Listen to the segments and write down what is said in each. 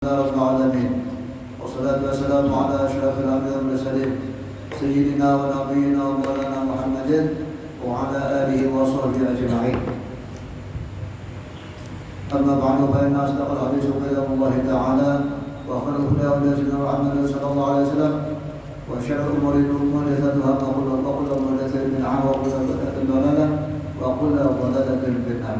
رب العالمين والصلاة والسلام على أشرف الأنبياء والمرسلين سيدنا ونبينا ومولانا محمد وعلى آله وصحبه أجمعين. أما بعد فإن أصدق الحديث كلام الله تعالى وخير الهدى هدى سيدنا محمد صلى الله عليه وسلم وشر الأمور محدثاتها وكل محدثة بدعة وكل بدعة ضلالة وكل ضلالة في النار.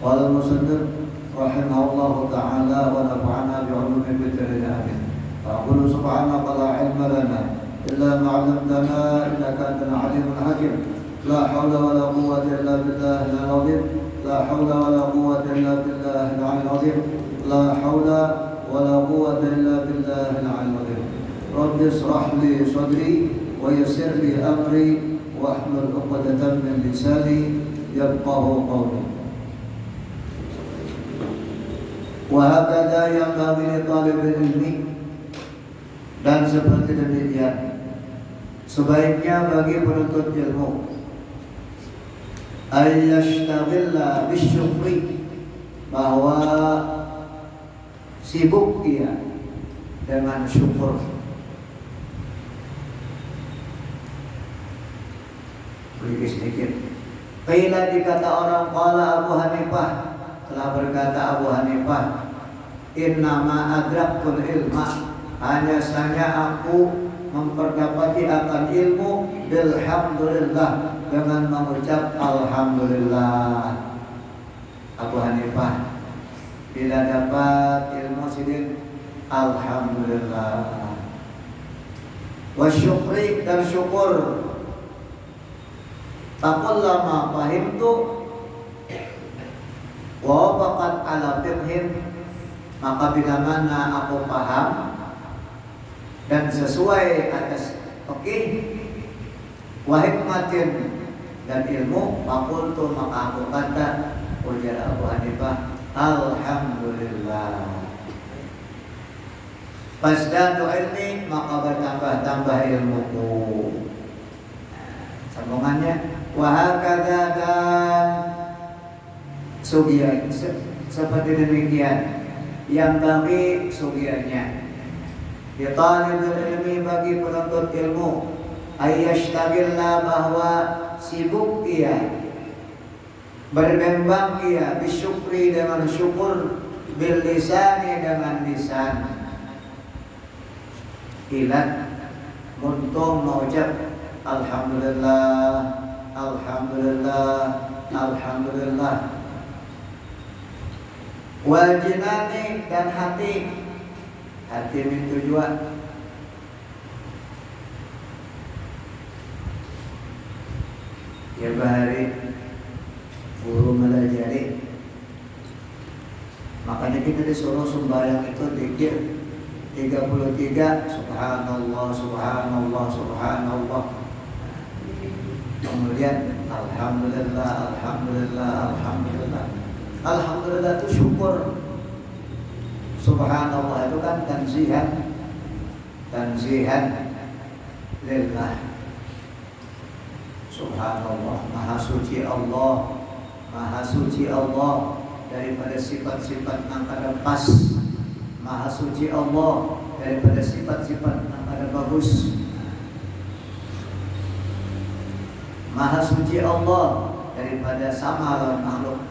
قال المصنف رحمه الله تعالى ونفعنا بعلوم الدارين آمين. فأقول سبحانك لا علم لنا إلا ما علمتنا إنك أنت العليم الحكيم. لا حول ولا قوة إلا بالله العظيم. لا حول ولا قوة إلا بالله العلي العظيم. لا حول ولا قوة إلا بالله العلي العظيم. رب اشرح لي صدري ويسر لي أمري واحلل عقدة من لساني يفقهوا قولي. Wahakadha yang bagi talibul ilmi, dan seperti demikian sebaiknya bagi penuntut ilmu ayyashtaghilla bisyukri, bahwa sibuk dia dengan syukur. Beri sedikit. Qila, dikata orang, qala Abu Hanifah, telah berkata Abu Hanifah, innama adrakul ilma, hanya saja aku memperdapati akan ilmu bilhamdulillah, dengan mengucap alhamdulillah. Abu Hanifah bila dapat ilmu sidin alhamdulillah. Wa syukri, dan syukur. Taqullama fahimtu wa waqat ala fiqhin, maka bila mana aku paham dan sesuai atas fikih, wa hikmatin, dan ilmu, fakultu, maka aku kata, ujar Abu Hanifah, alhamdulillah. Fasdadu ilmi, maka bertambah-tambah ilmuku. Sambungannya, wa hakadha, dan sugian seperti demikian yang bagi sugiannya di talibul ilmi, bagi penuntut ilmu, ayyashtagillah, bahwa sibuk ia, berkembang ia, bisyukri, dengan syukur, bil lisani, dengan lisan, ilat muntung mengucap alhamdulillah, alhamdulillah, alhamdulillah. Wal jinani, dan hati min tujuan. Ya bahari guru melajari, makanya kita disuruh sembahyang itu zikir 33, subhanallah, subhanallah, subhanallah. Kemudian alhamdulillah, alhamdulillah, alhamdulillah. Alhamdulillah itu syukur. Subhanallah itu kan tanzihan lillah. Subhanallah, maha suci Allah, maha suci Allah daripada sifat-sifat yang kada pas. Maha suci Allah daripada sifat-sifat yang kada bagus. Maha suci Allah daripada sama lawan makhluk.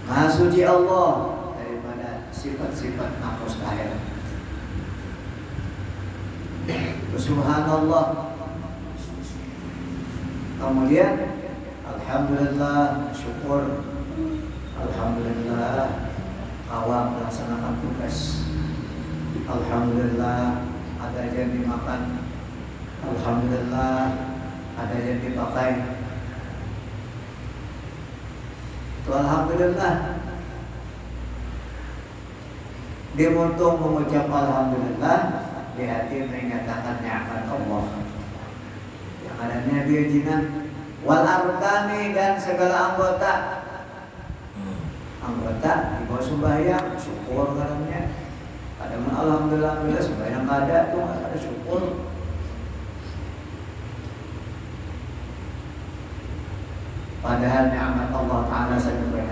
Maha suci Allah daripada sifat-sifat yang mustahil. Subhanallah. Kemudian alhamdulillah, syukur. Alhamdulillah, awam melaksanakan tugas. Alhamdulillah, ada yang dimakan. Alhamdulillah, ada yang dipakai. Alhamdulillah, dia untuk mengucap alhamdulillah, di hati menyatakan nikmat Allah. Yang adanya dia jinan, wal arkani, dan segala anggota di bawah sembahyang, syukur karena ada alhamdulillah, sembahyang ada tuh ada syukur. Padahal nikmat Allah Ta'ala sangat banyak.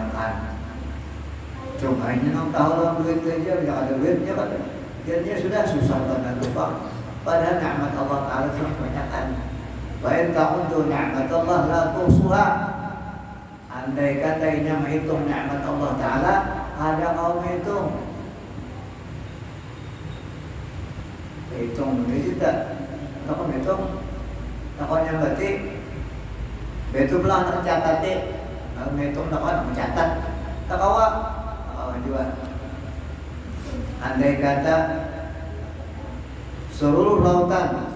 Coba ini nang tahu lah duit aja, yang ada duitnya kan, jadinya sudah susah pada lupa. Padahal nikmat Allah Taala kebanyakan. Wa in ta'uddu nikmat Allah la tuhsuha. Andai katanya menghitung nikmat Allah Taala, ada kaum hitung. Hitung tidak, takut hitung, takutnya berarti betul belah tercatat kalau hitung takut mencatat, tak kawan juga. Andai kata seluruh lautan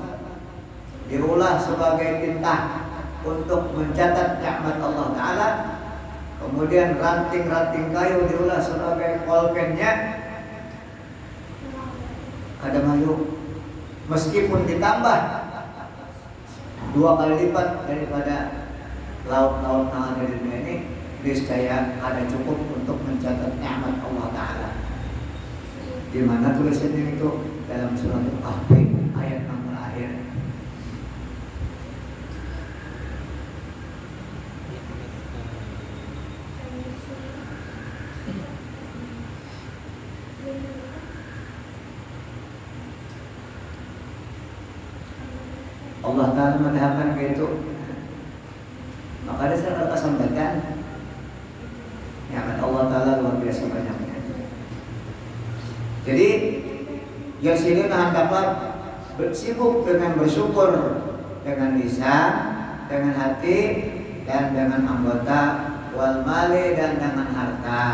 diulah sebagai tinta untuk mencatat nikmat Allah Taala, kemudian ranting-ranting kayu diulah sebagai polpennya, ada mayu. Meskipun ditambah 2 kali lipat daripada laut-laut yang ada di dunia ini, niscaya ada cukup untuk mencatat nikmat Allah Taala. Di mana tulisannya itu dalam surat Al-Kahfi ayat yang terakhir. Allah Ta'ala mengatakan begitu. Maka saya akan sampaikan nikmat Allah Ta'ala luar biasa banyaknya. Jadi yang sini hendaklah bersibuk dengan bersyukur dengan lisan, dengan hati, dan dengan anggota, wal mali, dan dengan harta.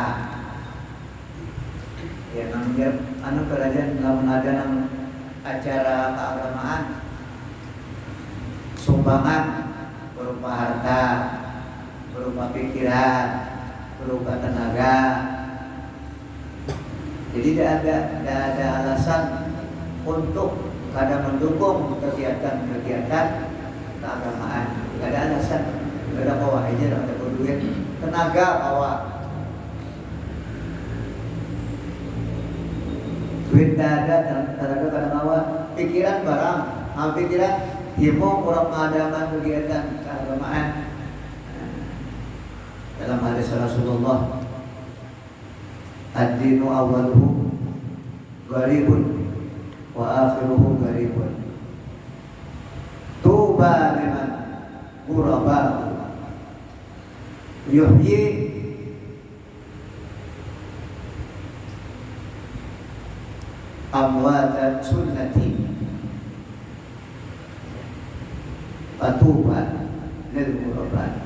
Ya namanya kerajaan dalam ada acara keagamaan, sumbangan berupa harta, berupa pikiran, berupa tenaga. Jadi tidak ada alasan untuk kada mendukung kegiatan-kegiatan keagamaan. Tidak ada alasan. Tidak ada bawa aja, tidak ada duit, tenaga bawa. Duit tidak ada, tenaga kada bawa. Pikiran barang, pikiran himung orang mengadakan kegiatan keagamaan. Dalam hadis Rasulullah, ad-dinu awaluhu gharibun wa akhiruhu gharibun. Tuba liman ghuraba yuhyi amwatan sunnati fatuba lil ghuraba.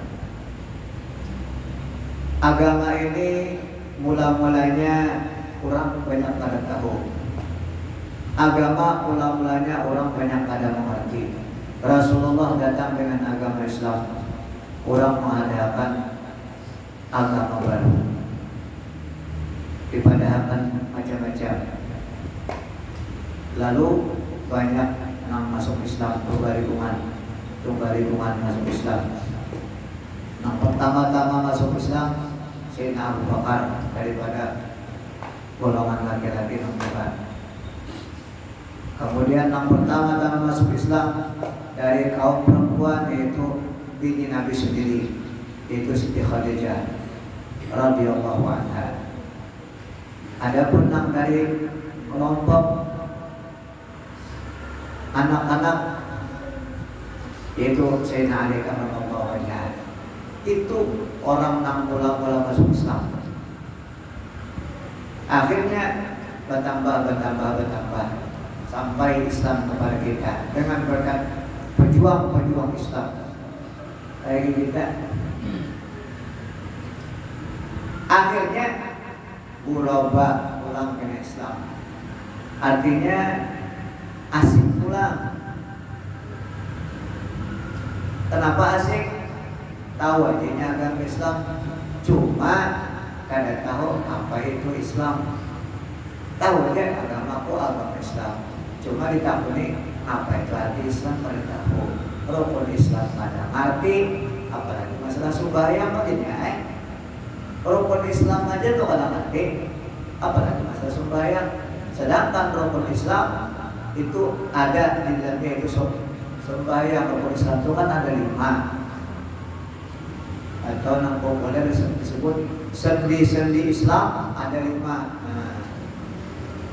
Agama ini mula-mulanya orang banyak kada tahu. Agama mula-mulanya orang banyak kada mengerti. Rasulullah datang dengan agama Islam. Orang mengadakan agama baru, dipadahkan macam-macam. Lalu banyak yang masuk Islam, tunggal-tunggal masuk Islam. Yang pertama-tama masuk Islam Sayyidina Abu Bakar daripada golongan laki-laki yang bukan. Kemudian yang pertama-tama masuk Islam dari kaum perempuan yaitu bini Nabi sendiri, yaitu Siti Khadijah radhiyallahu anha. Adapun yang dari kelompok anak-anak yaitu Sayyidina Ali radhiyallahu anha. Itu orang yang mula-mula masuk Islam. Akhirnya bertambah sampai Islam kepada kita dengan berkat pejuang-pejuang Islam kayak kita. Akhirnya ghuraba pulang ke Islam, artinya asing pulang. Kenapa asing? Tahu aja agama Islam, cuma kada tahu apa itu Islam. Tahu aja agamaku agama Islam, cuma ditakuni apa itu arti Islam pada tahu. Rukun Islam pada arti, apalagi masalah sembahyang makanya rukun Islam aja tuh kada ngerti, apalagi masalah sembahyang. Sedangkan rukun Islam itu ada di dalamnya itu sembahyang. Rukun Islam itu kan ada 5, atau yang populer disebut sendi-sendi Islam ada 5. Nah,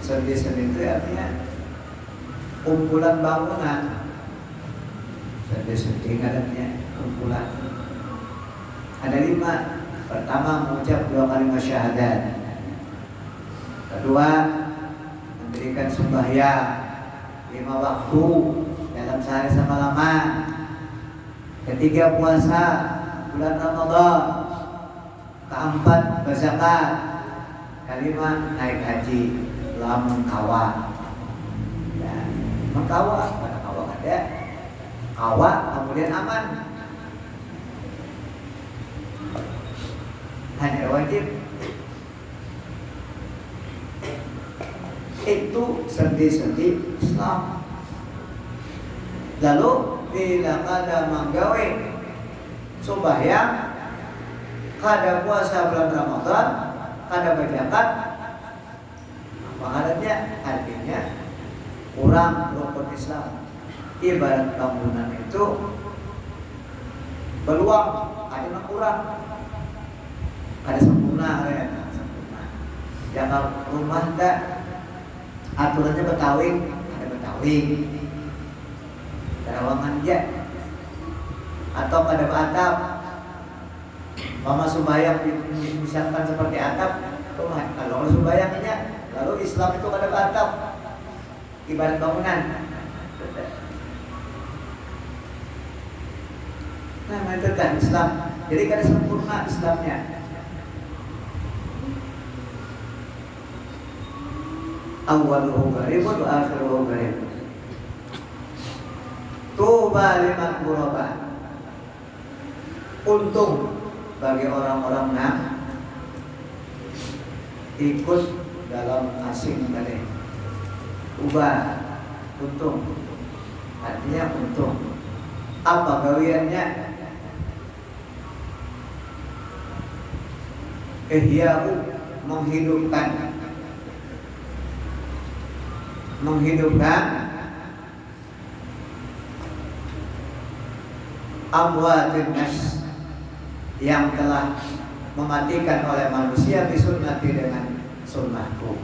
sendi-sendi itu artinya kumpulan bangunan. Sendi-sendi artinya kumpulan. Ada 5. Pertama, mengucap 2 kalimat syahadat. Kedua, mendirikan sembahyang 5 waktu dalam sehari semalaman. Ketiga, puasa bulan Ramadan. Keempat, berzakat. Kelima, naik haji. Lamun kawa. Ya, mengkawa pada kawa ada. Kawa kemudian aman. Hanya wajib. Itu sendi-sendi Islam. Lalu bila kada manggawe sembahyang, kada puasa bulan Ramadan, kada berzakat, apa adanya? Artinya kurang rukun Islam. Ibarat bangunan itu peluang ada kurang, ada sempurna, ada sempurna. Jangan rumah tak aturannya Betawi, ada Betawi. Terawangan aja atau pada atap mama sembahyang misalkan seperti atap kalau sembahyangnya lalu Islam itu pada atap ibarat bangunan. Nah itu kan Islam, jadi kada sempurna Islamnya. Awaluhu gharibun wa akhiruhu gharibun. Tuba liman ghuraba. Untung bagi orang-orang yang ikut dalam asing tadi. Tuba, untung. Artinya untung. Apa gawiannya? Ihya'u, menghidupkan amwatin nas yang telah mematikan oleh manusia bisunnati dengan sunnahku.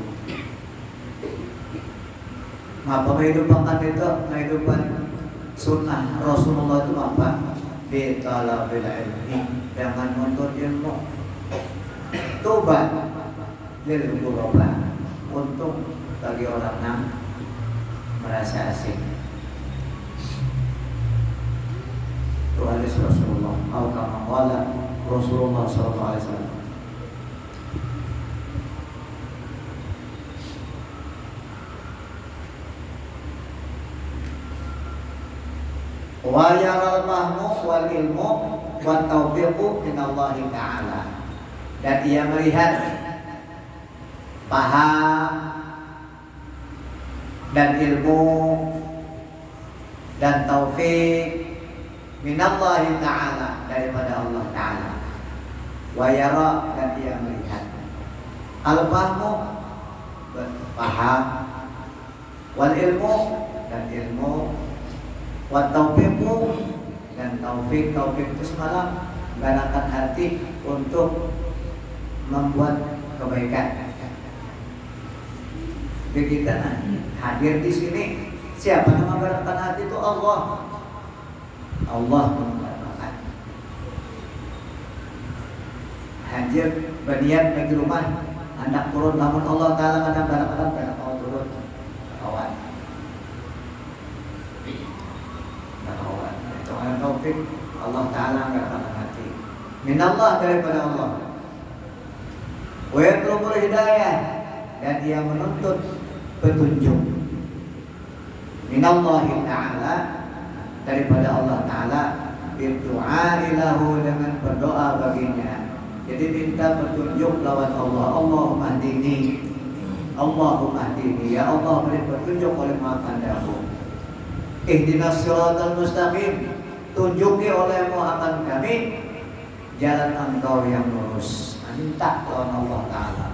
Apa kehidupan itu? Kehidupan sunnah Rasulullah itu apa? Bitalabil ilmi, dengan menuntut ilmu. Tobat lil ghuraba, untung bagi orang yang merasa asing. Itu hadis Rasulullah. Atau kama qala Rasulullah sallallahu alaihi wasallam. Wa yaral fahmu wal ilmu wat taufiqu minallahi ta'ala. Dan ia melihat paham dan ilmu dan taufik minallahi ta'ala, daripada Allah ta'ala. Wa yara, dan ia melihat. Al-fahmu, paham, wal ilmu, dan ilmu, wa taufiqu, dan taufik itu semalam menggerakkan hati untuk membuat kebaikan. Begitu hadir di sini, siapa yang menggerakkan hati itu? Allah. Allah menggerakkan. Hadir berniat pergi rumah, anak turun, namun Allah Taala kadang-kadang mau turun kawan. Itu taufik Allah Taala menggerakkan hati. Minallah, daripada Allah. Wa yatlubul hidayah, dan dia menuntut petunjuk. Minallahi ta'ala, daripada Allah Ta'ala. Berdoa ilahu, dengan berdoa baginya. Jadi minta petunjuk lawan Allah. Allahumma hdini, Allahumma hdini, ya Allah beri petunjuk oleh Maha Kandamu. Ihdinas siratal mustaqim, tunjuki olehmu akan kami jalan engkau yang lurus. Minta lawan Allah Ta'ala.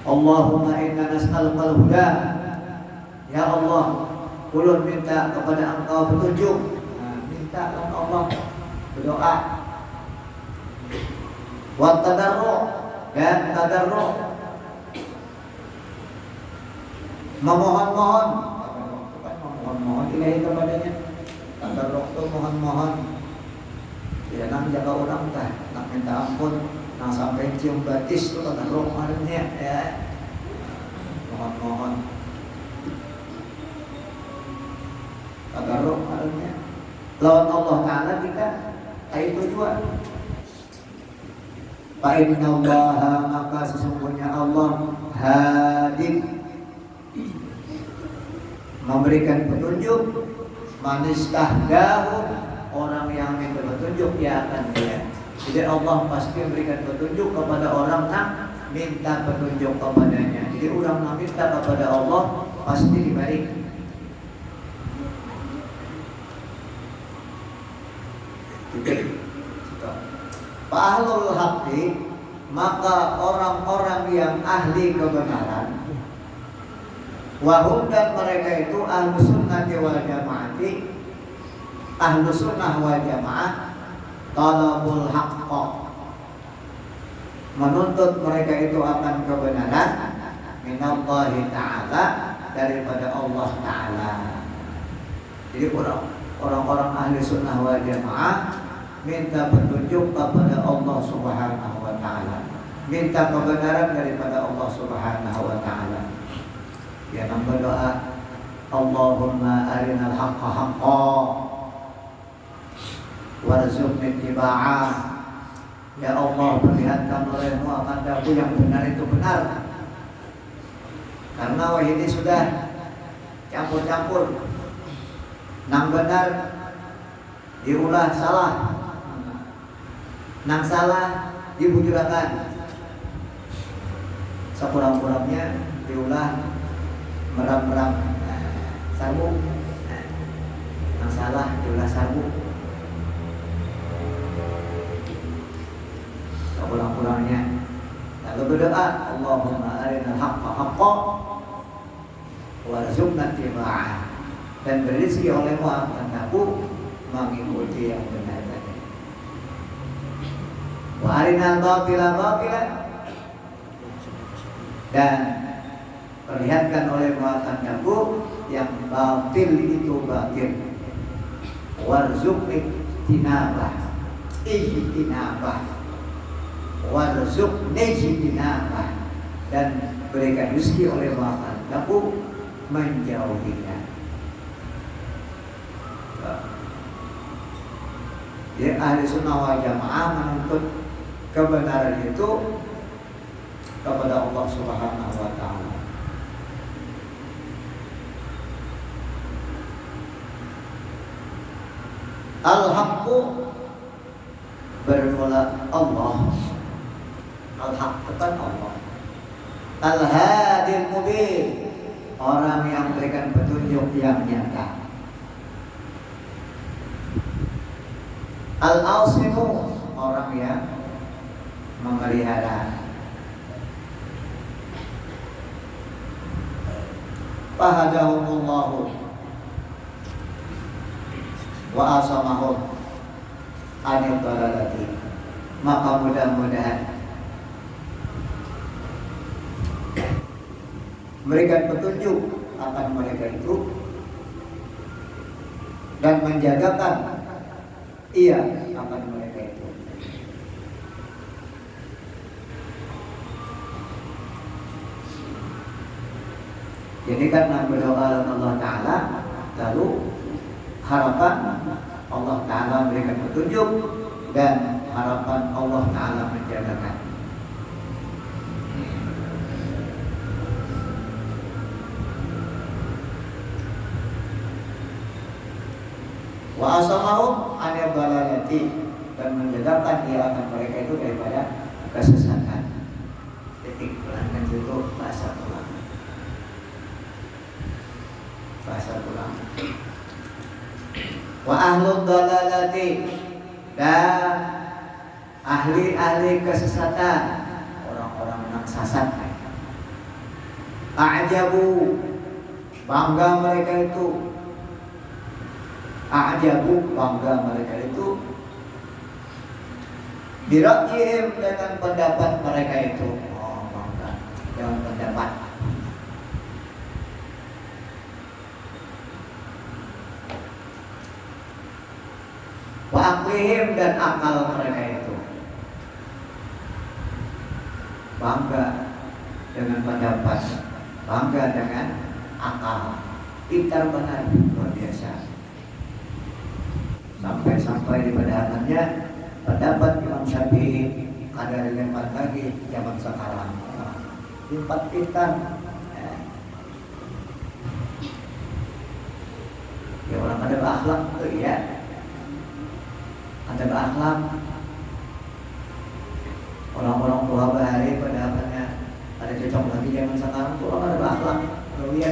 Allahumma inna nas'alukal huda, ya Allah, ulun minta kepada engkau petunjuk. Minta lawan Allah, berdoa. wa tadarru' dan tadarru', memohon-mohon, memohon ilahi kepadanya. Tadarru' itu mohon-mohon. Ya nang jaga orang tah, nang minta ampun, nang sampai cium batis itu tadarru' maknanya ya. Mohon-mohon. Tadarru' maknanya lawan Allah Ta'ala kita itu tujuan. Fa innallaha, maka sesungguhnya Allah hadid, memberikan petunjuk, manistahdahu, orang yang minta petunjuk ya akan dia. Jadi Allah pasti memberikan petunjuk kepada orang yang minta petunjuk kepadanya. Jadi orang yang minta kepada Allah pasti diberi. Ahlul haqqi, maka orang-orang yang ahli kebenaran, wahum, dan mereka itu ahlu sunnati wal jamaati, ahlu sunnah wal jamaah, talabul haqqa, menuntut mereka itu akan kebenaran, minallahi ta'ala, daripada Allah Ta'ala. Jadi orang-orang ahli sunnah wal jamaah minta petunjuk kepada Allah Subhanahu wa Ta'ala, minta kebenaran daripada Allah Subhanahu wa Ta'ala. Ya, nang berdoa, Allahumma arinal haqqa haqqan warzuqna ittiba'ah. Ya Allah, perlihatkan olehmu akan daku yang benar itu benar. Karena wah ini sudah campur-campur, nang benar diulah salah, nang salah dibujurakan, sekurang-kurangnya diulah meram-meram sarbu, nang salah diulah sarbu, sekurang-kurangnya. Lalu berdoa, Allahumma arinal haqqa haqqan warzuqna ittiba'ah, dan berizki olehmu akan aku mengikuti yang benar tadi. Wa arinal batila batila, dan perlihatkan olehmu akan aku yang batil itu batil. Warzuqni tinabah, ijtinabah, warzuqni ijtinabah, dan berikan rezeki olehmu akan aku menjauhinya. Jadi ahli sunnah wal jamaah menuntut kebenaran itu kepada Allah Subhanahu wa Ta'ala. Al-haqqu, bermula Allah. Al-haq kan Allah. Al-hadil mubin, orang yang memberikan petunjuk yang nyata. Al-asimu, orang yang memelihara. Fahadahumullahu wa asamahum anil dalalati, maka mudah-mudahan memberikan petunjuk akan mereka itu dan menjagakan ia akan mereka itu. Jadi karena berdoa Allah Ta'ala, lalu harapan Allah Ta'ala memberikan petunjuk dan harapan Allah Ta'ala menjagakan. Wa asamahum anil dalalati, dan menjagakan dia akan mereka itu daripada kesesatan. Titik pelanggan itu bahasa pulang. Bahasa pulang. Wa ahlud dalalati, dan ahli-ahli kesesatan, orang-orang yang sesat. A'jabu, bangga mereka itu. A'jabu, bangga mereka itu Bira'yihim dengan pendapat mereka itu. Oh, bangga dengan pendapat. Wa aqlihim dan akal mereka itu. Bangga dengan pendapat, bangga dengan akal. Pintar benar, luar biasa. Sampai-sampai di pedahannya pendapat Imam Syafi'i ada lipat lagi zaman sekarang. Lipat pintar. Ya orang ada berakhlak tuh ya. Ada berakhlak. Orang-orang tua bahari pendapatnya ada cocok lagi zaman sekarang tuh orang ada berakhlak. Tuh ya.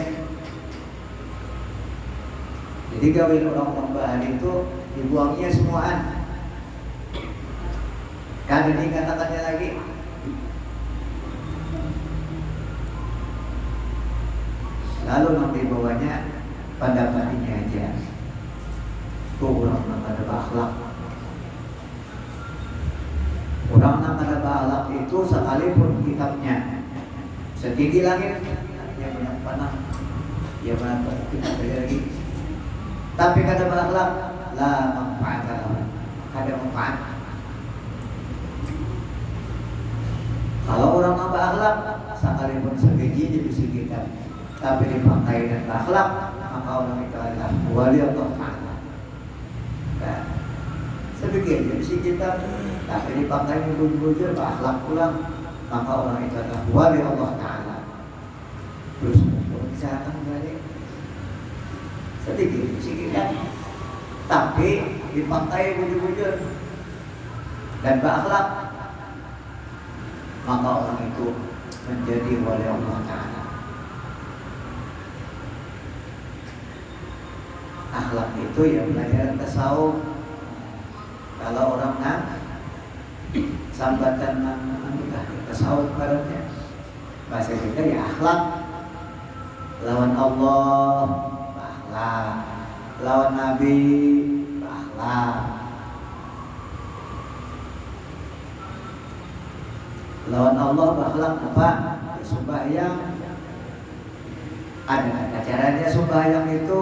Jadi gawin orang-orang bahari itu dibuangnya semuaan. Kan ini katakannya lagi. Lalu nanti bawanya pendapat ini aja. Tuh orang yang ada berakhlak. Orang yang ada berakhlak itu sekalipun kitabnya setinggi langit, dia banyak panah, dia banyak kita lagi. Tapi kada berakhlak, la manfaat, kada manfaat. Kalau orang yang berakhlak, sekalipun sebiji di bisi kitab, tapi dipakai dan berakhlak, maka orang itu adalah wali Allah Ta'ala. Nah, sedikit di bisi kitab, tapi dipakai bujur-bujur berakhlak pulang, maka orang itu adalah wali Allah Ta'ala. Terus misalkan balik sedikit di bisi kitab, tapi dipakai bujur-bujur dan berakhlak, maka orang itu menjadi wali Allah Ta'ala. Akhlak itu ya pelajaran tasawuf. Kalau orang nak sambatan tasawuf baratnya, bahasa kita ya akhlak. Lawan Allah akhlak, lawan Nabi akhlak, lawan Allah akhlak apa? Ya, sembahyang. Ada caranya sembahyang itu.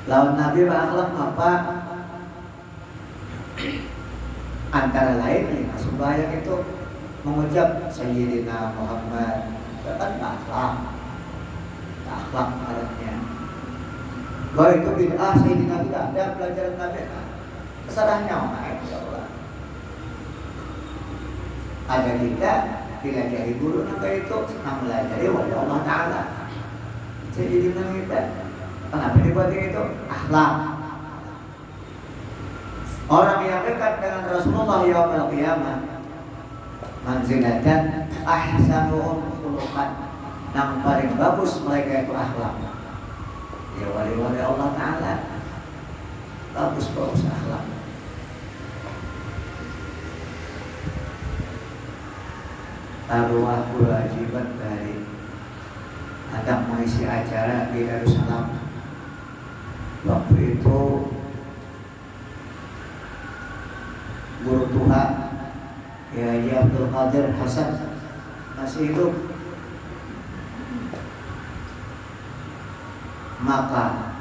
Lawan Nabi akhlak apa? Antara lain ya, sembahyang itu mengucap Sayyidina Muhammad, kan akhlak. Akhlak artinya. Bahwa itu bid'ah Sayyidina tidak ada pelajaran Nabi. Kesalahannya Allah. Ada kita dilajari guru nabi itu senang melajari wali Allah Ta'ala. Sayyidina kita. Kenapa dibuatin itu? Akhlak. Orang yang dekat dengan Rasulullah yaumil qiyamah manzilatan ahsanuhum khuluqan, yang paling bagus mereka itu akhlak. Ya wali-wali Allah Ta'ala bagus akhlak. Arwah kewajiban dari ada mengisi acara di Darussalam. Waktu itu guru Tuhan Haji Abdul Qadir Hasan masih hidup. Maka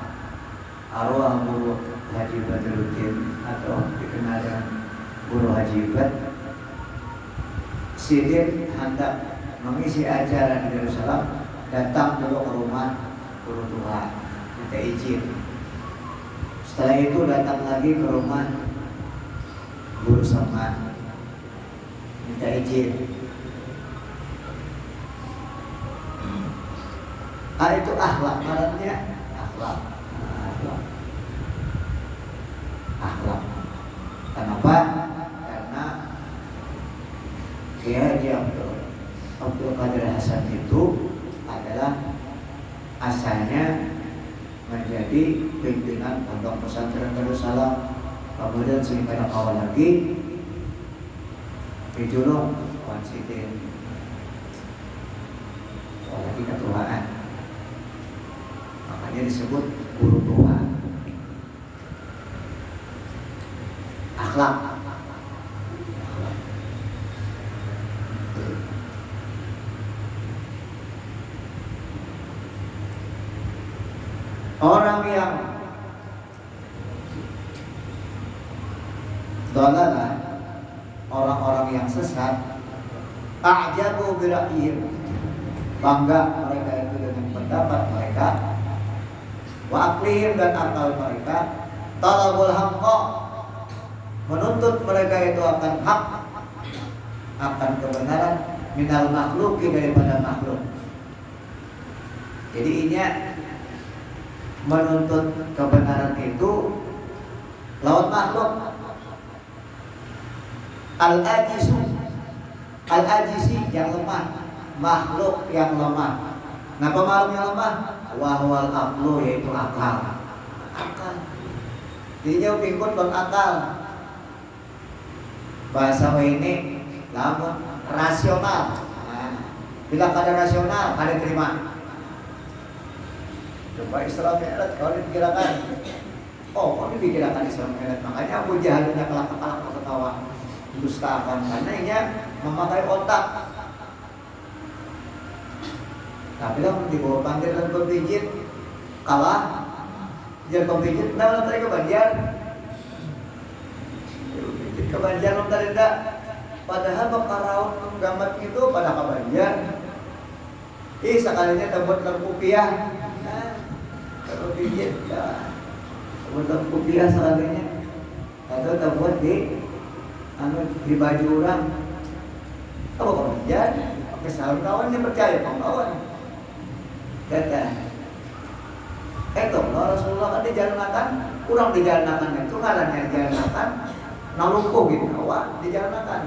arwah guru Haji Badruddin atau dikenal dengan guru Haji Bad Sidin hendak mengisi acara di Darussalam, datang dulu ke rumah guru Tuhan minta izin. Setelah itu datang lagi ke rumah guru Saman minta izin. Itu akhlak maratnya, akhlak. Akhlak. Kenapa? Karena Haji Abdul Qadir Hasan itu adalah asalnya menjadi pimpinan pondok pesantren Darussalam. Kemudian sehingga awal lagi dijulung Wan Sidin, lagi ketuaan, makanya disebut guru Tuhan. akhlak. Orang yang dalalah, orang-orang yang sesat, a'jabu bi ra'yihim, bangga mereka itu dengan pendapat mereka, wa aqlihim, dan akal mereka, talabul haqqa, menuntut mereka itu akan hak, akan kebenaran, minal makhluki, daripada makhluk. Jadi ini menuntut kebenaran itu lawan makhluk. Al-ajisi yang lemah, makhluk yang lemah. Kenapa makhluk yang lemah? Wahwal aqlu, yaitu akal. Akal. Jadinya pingkut dan akal. Bahasa ini lamun rasional. Nah, bila kada rasional, kada terima. Coba Islam Mi'raj kalau dipikirkan. Oh, kok dipikirkan Islam Mi'raj? Makanya Abu Jahal kelak-kelak ketawa. Dustakan, karena ia memakai otak. Tapi lah dibawa panggil dan pembijit kalah. Jadi pembijit, nah tadi ke Banjar. Pembijit ke Banjar belum tadi enggak. Padahal bakaraun gambar itu pada ke Banjar. Sekalinya dapat rupiah. Kalau pembijit, dapat rupiah sekalinya. Atau dapat di baju orang. Apa kau jadi? Pakai sarung kawan dia percaya kawan. Kata, itu Rasulullah kan dijalankan, kurang dijalankan itu ngarannya dijalankan, nalungku gitu, kawan dijalankan.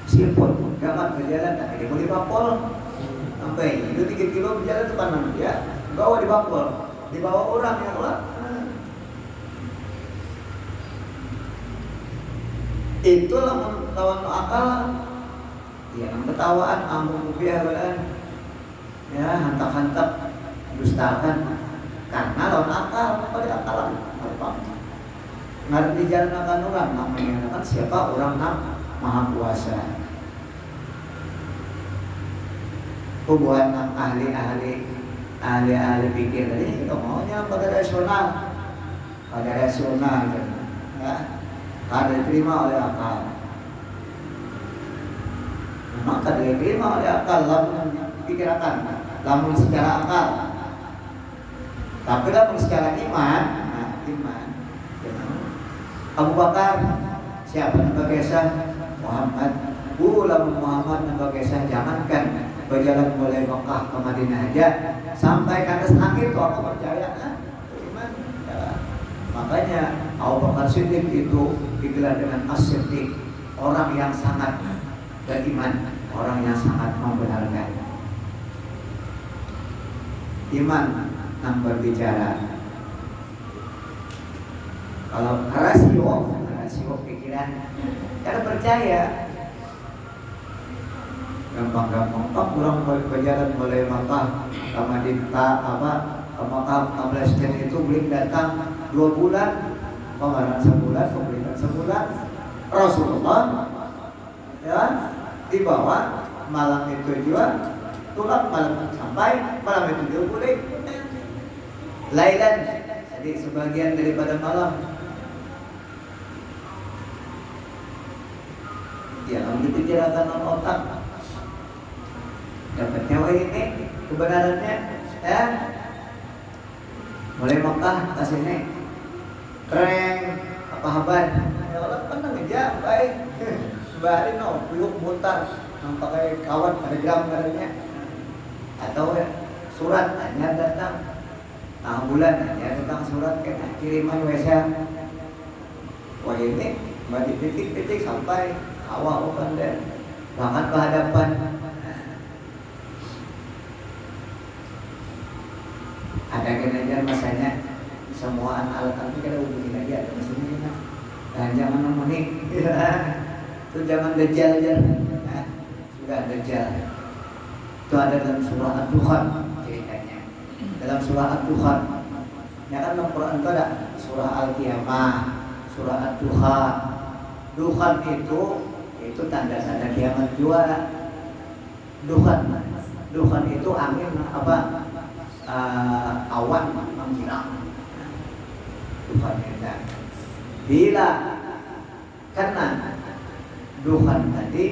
Simpul, gamat berjalan, tapi dia boleh bapol. Sampai itu 3 kilo berjalan depan manusia, bawa di bapol, dibawa orang yang lah. Itulah lawan akal. Ya, ketawaan, ambung rupiah badan. Ya, hantak-hantak, dustakan. Karena lawan akal, pada akal apa? Ngarep dijalankan orang, namanya kan siapa orang maha kuasa. Hubungan ahli-ahli pikir tadi kita maunya pada rasional, ya. Kada diterima oleh akal. Memang kada diterima oleh akal, lamun dipikirkan, lamun secara akal. Tapi lamun secara iman, iman. Abu Bakar, siapa nama kisah? Muhammad. Lamun Muhammad nama kisah, jangankan berjalan mulai Mekah ke Madinah aja, sampai ke atas langit, aku percaya. Iman. Ya. Makanya Abu Bakar Siddiq itu digelar dengan as-siddiq, orang yang sangat beriman, orang yang sangat membenarkan. Iman yang berbicara. Kalau rasio pikiran, karena percaya. Gampang-gampang, orang berjalan mulai Makkah ke Madinah, ke Makkah 14 itu belum datang 2 bulan. Pengarang sebulan Rasulullah ya dibawa malam itu juga tulang malam sampai malam itu dia boleh lailan, jadi sebagian daripada malam. Ya, kalau dipikirkan otak dapat nyawa ini kebenarannya ya. Mulai Makkah ke sini keren apa kabar? Ya Allah tenang aja, baik. Sebarin peluk mutar, pakai kawan ada gambarnya. Atau ya, surat hanya datang bulan hanya datang surat kena kiriman WhatsApp. Wah ini bagi titik-titik sampai awal dan banget berhadapan. Ada kenajan masanya semua alat itu kita hubungin aja atau mesinnya dan jangan nemenin itu jangan dajjal aja. Sudah dajjal itu ada dalam surah Ad-Dukhan ceritanya, dalam surah Ad-Dukhan Ya kan dalam Quran itu ada surah Al-Qiyamah, surah Ad-Dukhan. Dukhan itu tanda-tanda kiamat juga. Dukhan itu angin apa? Awan menghilang. Dukhan itu. Bila karena dukhan tadi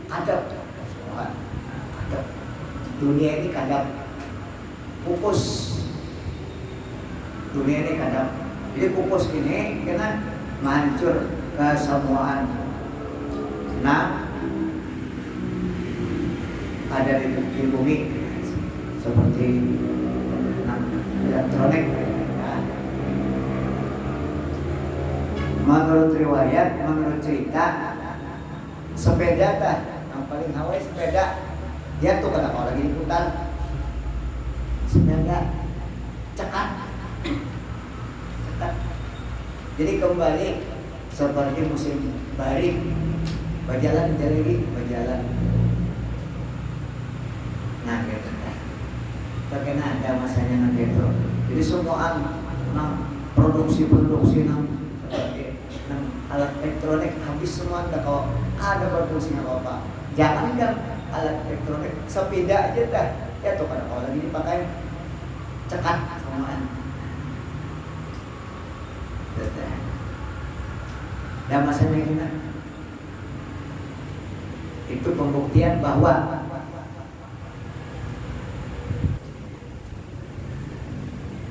kadap, dunia ini kadap pupus. Dunia ini kadap. Jadi pupus ini kena menghancur kesemuaan. Nah, ada di bumi seperti elektronik. Ya. Menurut riwayat, menurut cerita, sepeda yang paling hawai sepeda, dia tuh kalau lagi diputar sepeda cekat. Jadi kembali seperti musim barik, berjalan. Nah gitu kan. Bagaimana ada masanya nanti itu. Jadi semua produksi alat elektronik habis semua. Kalau ada produksinya apa? Jangan kan alat elektronik, sepeda aja dah. Ya tuh kalau lagi dipakai cekat semuaan. Dan masanya gimana? Itu pembuktian bahwa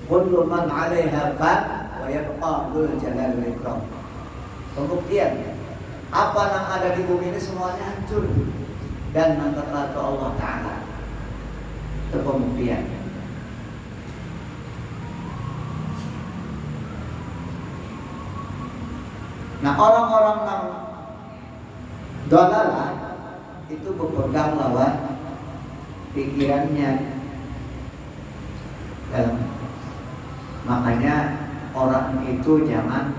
kullu man 'alaiha fan wa yabqa dzul jalali wal ikram. Pembuktian apa yang ada di bumi ini semuanya hancur dan nanti ke Allah Ta'ala. Itu pembuktian. Nah orang-orang yang dolalah itu berpegang lawan pikirannya. Makanya orang itu jangan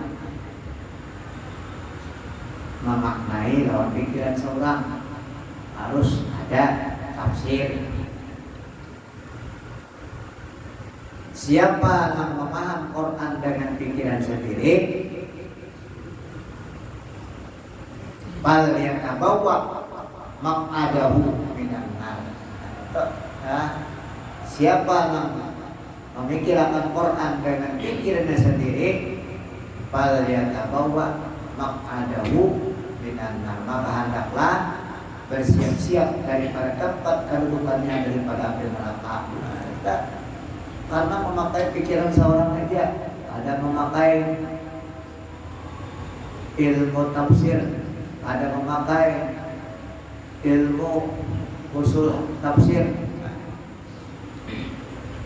memaknai lawan pikiran seorang, harus ada tafsir. Siapa yang memaham Quran dengan pikiran sendiri, bal yatabawwa maq'adahu minan nar. Siapa yang memikirkan Quran dengan pikirannya sendiri, bal yatabawwa maq'adahu minan nar, maka hendaklah bersiap-siap daripada tempat kedudukannya daripada api neraka. Karena memakai pikiran seorang aja, ada memakai ilmu tafsir, ada memakai ilmu usul tafsir.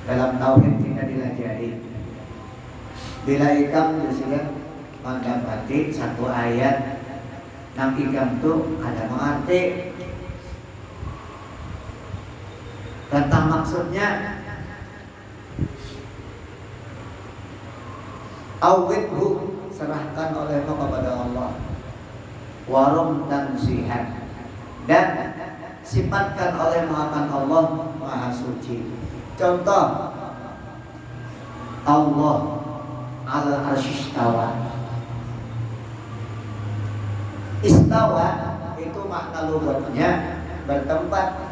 Dalam tauhid kita dilajari. Bila ikam disebut mendapati satu ayat, nang ikam itu ada mengerti tentang maksudnya. Awidhu, serahkan olehmu kepada Allah. Warum dan sihat, dan sifatkan olehmu akan Allah Maha Suci. Contoh, Allah al-arsy istawa. Istawa itu makna lugatnya bertempat.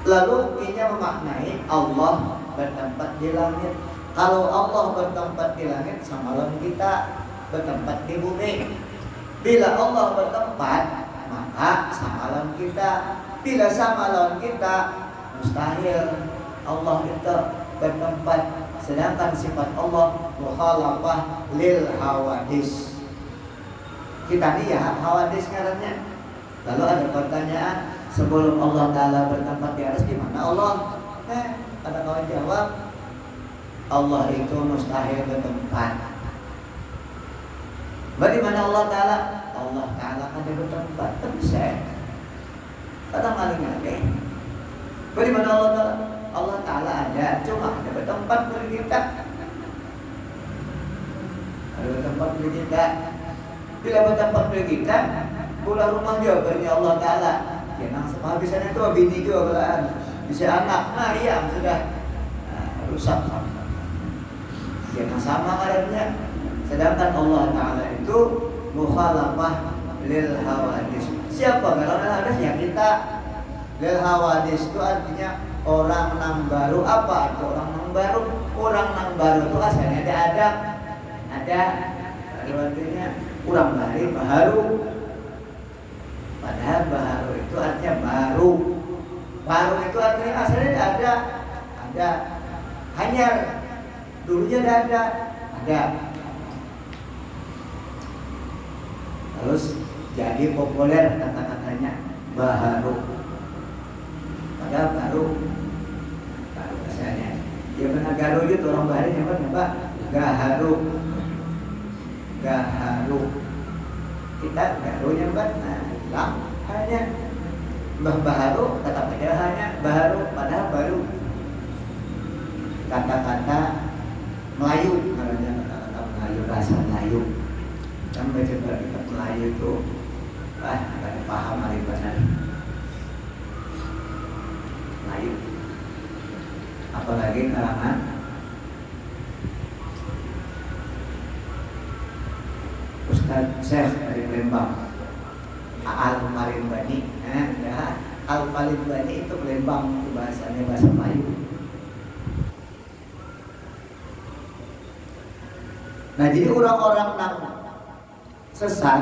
Lalu ia memaknai Allah bertempat di langit. Kalau Allah bertempat di langit, samalah kita bertempat di bumi. Bila Allah bertempat, maka samalah kita. Bila samalah kita, mustahil Allah itu bertempat. Sedangkan sifat Allah mukhalafah lil hawadis. Kita lihat hawadis karena. Lalu ada pertanyaan, sebelum Allah Ta'ala bertempat di atas, di mana Allah? Ada kawan jawab, Allah itu mustahil bertempat. Bagaimana Allah Ta'ala? Allah Ta'ala ada bertempat, bisa. Kadang aling-aling. Bagaimana Allah Ta'ala? Allah Ta'ala ada, cuma ada bertempat bagi kita. Ada bertempat bagi kita. Bila bertempat bagi kita, pulang rumah juga bagi Allah Ta'ala. Ya, nang sehabisnya itu bini juga belaan. Bisa anak, nah iya sudah rusak. yang sama karenanya. Sedangkan Allah Ta'ala itu mukhalafah lil hawadis. Siapa kalau hawadis? Ya kita. Lil hawadis itu artinya orang nang baru. Apa itu orang nang baru? Orang nang baru itu asalnya ada artinya orang baru. Padahal baru itu artinya baru. Baru itu artinya asalnya ada. Hanyar dulunya ada. Terus jadi populer kata-katanya baharu. Padahal baru asalnya. Ya benar garu itu orang baru nyebut gaharu. Kita garu nyebut hanya Mbah Baharu, kata padahal hanya Baharu, padahal baru. Kata-kata Melayu, namanya kata-kata Melayu, bahasa Melayu. Kan baca kita Melayu itu, ada paham hari benar. Melayu, apalagi kalangan Ustaz Syekh dari Lembang. Al-Malimbani, Al-Malimbani itu Lembang, itu bahasanya bahasa Melayu. Nah jadi orang-orang yang sesat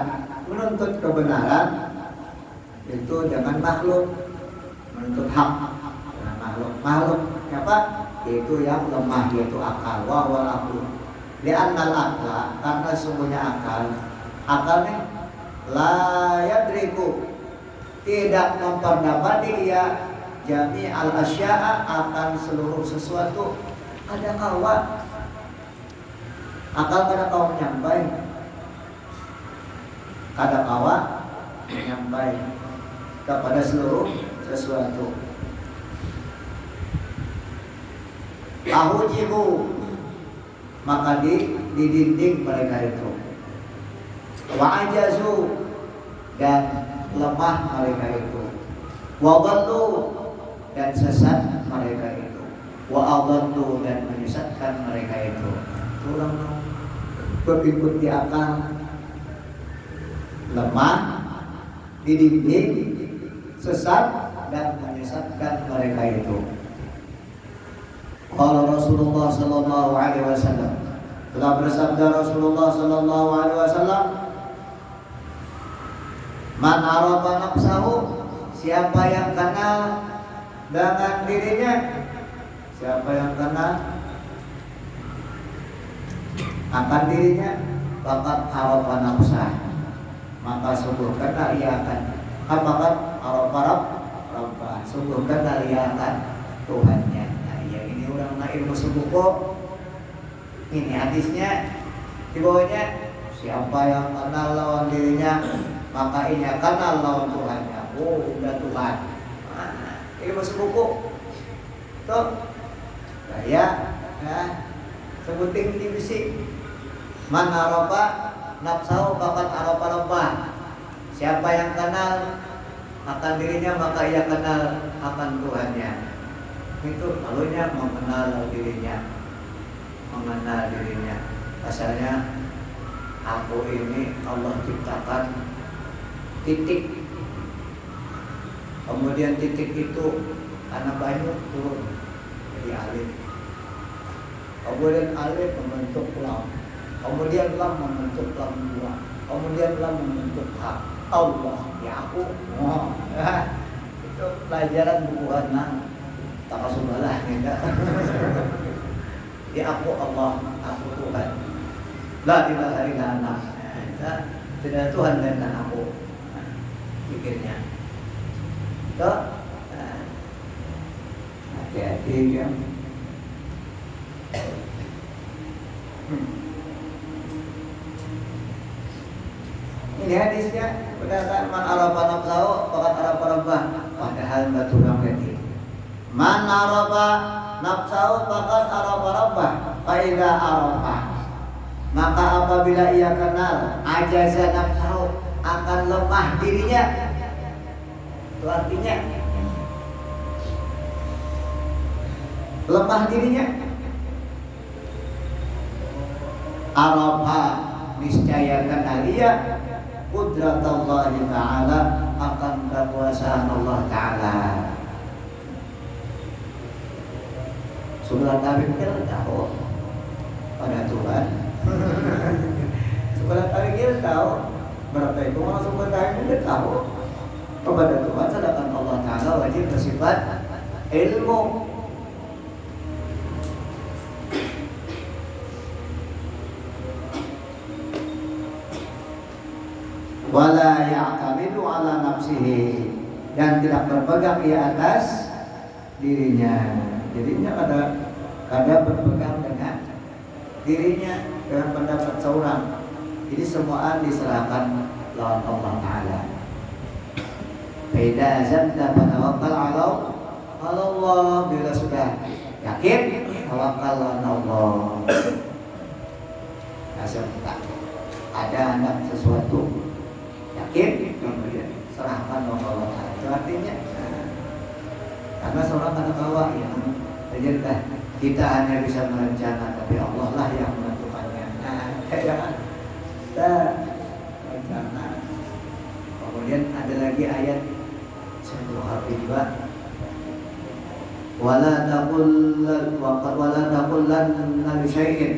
menuntut kebenaran itu dengan makhluk, menuntut hak dengan makhluk apa? Itu yang lemah, yaitu akal. Wal akal. Li'annal akla, karena sungguhnya akal nih la yadriku, tidak memperdapati ia jami al asya'a, akan seluruh sesuatu. Ada kawan akal kada kau menyampai, kada kawan menyampai kepada seluruh sesuatu. Tahu jibu, maka didinding mereka itu. Wa ajazu, dan lemah mereka itu. Wa dhallu, dan sesat mereka itu. Wa adallu, dan menyesatkan mereka itu. Orang berikut di akal, lemah, didinding, sesat, dan menyesatkan mereka itu. Qala Rasulullah sallallahu alaihi wasallam, telah bersabda Rasulullah sallallahu alaihi wasallam, man arafa nafsahu, siapa yang kenal dengan dirinya, siapa yang kenal akan dirinya, bakat arafa nafsah, maka sungguh kenal ia akan bakat arafa rabbah, sungguh kenal ia akan Tuhannya. Nah yang ini orang ilmu sebuku, ini hadisnya di bawahnya, siapa yang kenal lawan dirinya, maka ini akan lawan Tuhannya. Oh, udah Tuhan. Ini masuk buku. Tuh, saya sebutin di bisi. Man arafa nafsahu faqad arafa rabbah. Siapa yang kenal akan dirinya, maka ia kenal akan Tuhannya. Itu lalunya mengenal dirinya, mengenal dirinya. Asalnya aku ini Allah ciptakan titik, kemudian titik itu karena banyak turun jadi alif, kemudian alif membentuk lam, kemudian lam membentuk lam dua, kemudian lam membentuk hak. Allah ya aku, itu pelajaran buku anak tak kasubalah tidak. Ya aku Allah, aku Tuhan, la ilaha illa ana, tidak Tuhan dan aku. Pikirnya itu hati-hati ya. Ini hadisnya berdasarkan man arafa nafsahu faqad arafa rabbah, padahal batu berarti man arafa nafsahu faqad arafa rabbah, fa idza arafa, maka apabila ia kenal ajaza nafsahu, akan lemah dirinya. Itu artinya lemah dirinya. arafa niscaya kana liya qudratallah taala akan kekuasaan Allah taala. Surat Al-Baqarah kita tahu pada Tuhan. Surat Al-Baqarah kita tahu berapa itu masuk ke dalam kita tahu kepada Tuhan, sedangkan Allah taala wajib bersifat ilmu. Wala ya'tamidu ala nafsihi, dan tidak berpegang di atas dirinya. Jadinya kada berpegang dengan dirinya, dengan pendapat seorang. Jadi semua diserahkan lawan Allah Taala. Faida azamta fatawakkal ala Allah. Bila sudah yakin, tawakal ala Allah. Asal tak ada anak sesuatu, yakin, kemudian serahkan kepada Allah Taala. Itu artinya, karena seorang akan bawa ya, jadi kita hanya bisa merencana, tapi Allah lah yang menentukannya. Nah, kayak kita rencana. Kemudian ada lagi ayat Surah Al-Baqarah. Wala taqulanna li syai'in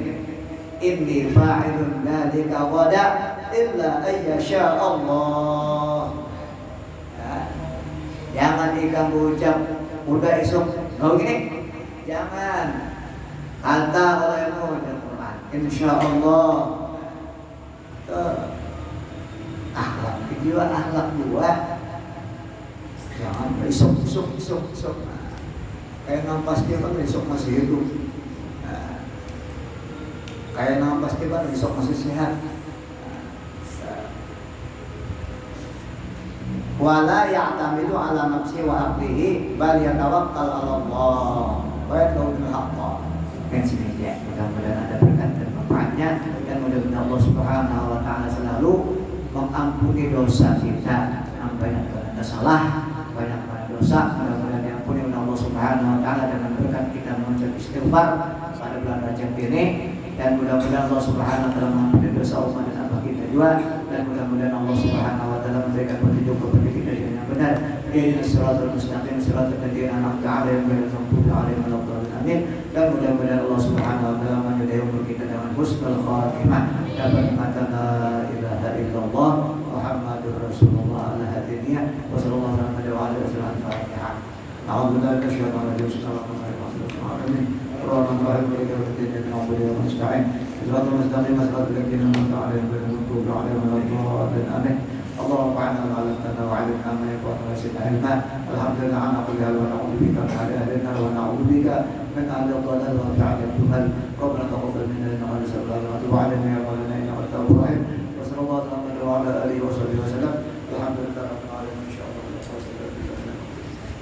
inni fa'ilun dzalika ghadan illa ayyasha Allah. Jangan ikan ucap udah esok kau gini, jangan kata olehmu dalam Quran insya Allah. Akhlak jiwa, akhlak buah. Jangan esok. Kayak nampas dia kan esok masih hidup. Kayak nampas dia kan esok masih sehat. Wala ya'tamidu ala nafsi wa aqlihi bal yatawakkal ala Allah wa yaqulu bil haqq. Dan sini ya, mudah-mudahan ada berkat dan manfaatnya, dan mudah-mudahan Allah Subhanahu wa taala selalu mengampuni dosa kita. Yang banyak kita salah, banyak dosa, mudah-mudahan diampuni oleh Allah Subhanahu wa taala dengan berkat kita mengucap istighfar pada bulan Rajab ini, dan mudah-mudahan Allah Subhanahu wa taala mengampuni dosa umat dan abah kita juga, dan mudah-mudahan Allah Subhanahu wa taala memberikan petunjuk kepada kita yang benar. Ihdinas siratal mustaqim siratal ladzina an'amta 'alaihim ghairil maghdubi 'alaihim waladdallin. Amin. Dan mudah-mudahan Allah Subhanahu wa taala menyudahi umur kita dengan husnul khatimah, dapat mata la ilaha illallah Muhammadur Rasulullah ala hadiniya wa sallallahu alaihi wa sallam. Al-Fatihah. A'udzubillahi minasyaitonir rajim. Bismillahirrahmanirrahim. Rahmanir Rahim. Maliki yaumiddin. Nasta'in. Siratal mustaqim siratal ladzina an'amta 'alaihim ghairil maghdubi 'alaihim waladdallin. Amin. اللهم اجعلنا ما علمتنا وعلمنا ما ينفعنا وزدنا علما. الحمد لله على كل حال، ونعوذ بك من حال اهلنا، ونعوذ بك من اهل الضلال ومن فعل الجهل. ربنا تقبل منا انك انت السميع العليم وتب علينا